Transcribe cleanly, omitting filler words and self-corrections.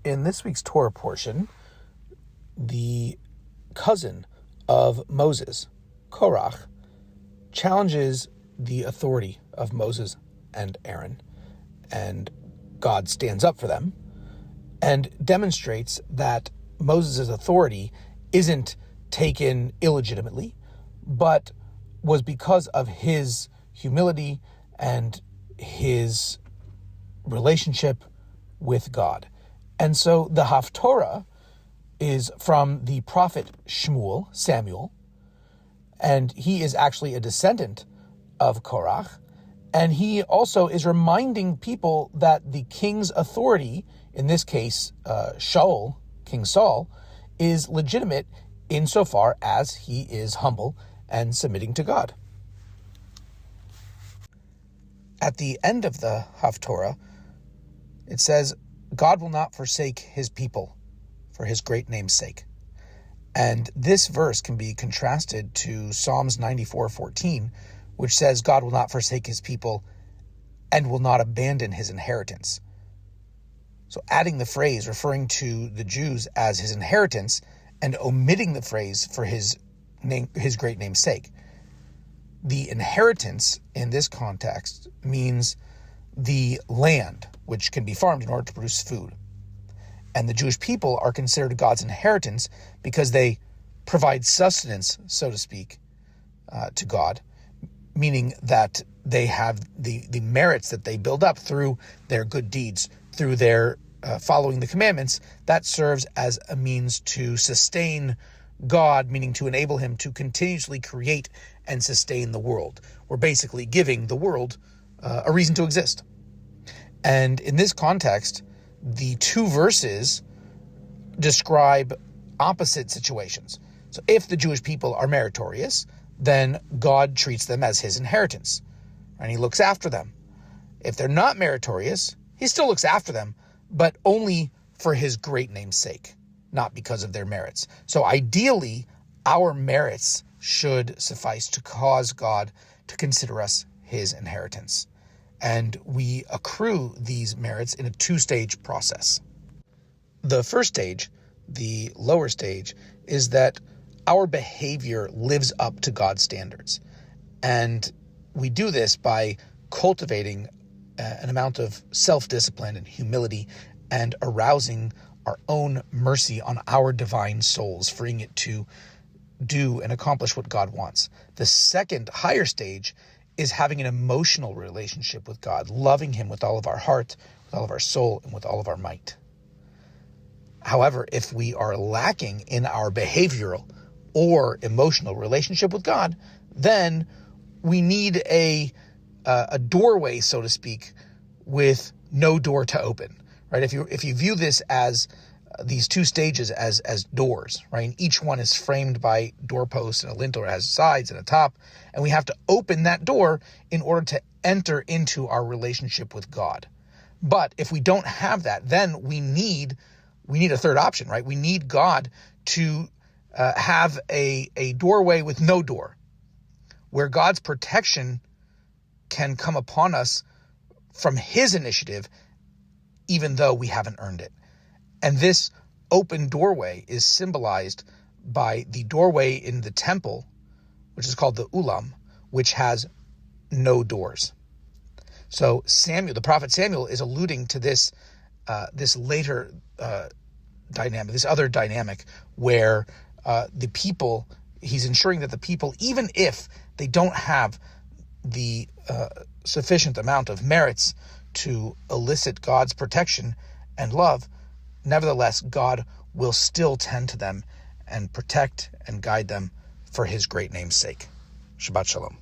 In this week's Torah portion, the cousin of Moses, Korach, challenges the authority of Moses and Aaron, and God stands up for them and demonstrates that Moses' authority isn't taken illegitimately, but was because of his humility and his relationship with God. And so the Haftorah is from the prophet Samuel, and he is actually a descendant of Korach, and he also is reminding people that the king's authority, in this case, King Saul, is legitimate insofar as he is humble and submitting to God. At the end of the Haftorah, it says, God will not forsake his people for his great name's sake. And this verse can be contrasted to Psalms 94:14, which says God will not forsake his people and will not abandon his inheritance. So adding the phrase referring to the Jews as his inheritance and omitting the phrase for his great name's sake. The inheritance in this context means the land, which can be farmed in order to produce food. And the Jewish people are considered God's inheritance because they provide sustenance, so to speak, to God, meaning that they have the merits that they build up through their good deeds, through their following the commandments. That serves as a means to sustain God, meaning to enable him to continuously create and sustain the world. We're basically giving the world a reason to exist. And in this context, the two verses describe opposite situations. So if the Jewish people are meritorious, then God treats them as his inheritance, and he looks after them. If they're not meritorious, he still looks after them, but only for his great name's sake, not because of their merits. So ideally, our merits should suffice to cause God to consider us his inheritance. And we accrue these merits in a two-stage process. The first stage, the lower stage, is that our behavior lives up to God's standards. And we do this by cultivating an amount of self-discipline and humility and arousing our own mercy on our divine souls, freeing it to do and accomplish what God wants. The second, higher stage is having an emotional relationship with God, loving him with all of our heart, with all of our soul, and with all of our might. However, if we are lacking in our behavioral or emotional relationship with God, then we need a doorway, so to speak, with no door to open, right? If you view this as these two stages as doors, right? And each one is framed by doorposts and a lintel. It has sides and a top, and we have to open that door in order to enter into our relationship with God. But if we don't have that, then we need a third option, right? We need God to have a doorway with no door, where God's protection can come upon us from his initiative, even though we haven't earned it. And this open doorway is symbolized by the doorway in the temple, which is called the Ulam, which has no doors. So Samuel, the prophet Samuel, is alluding to this later dynamic, this other dynamic where the people, he's ensuring that the people, even if they don't have the sufficient amount of merits to elicit God's protection and love, nevertheless, God will still tend to them and protect and guide them for his great name's sake. Shabbat Shalom.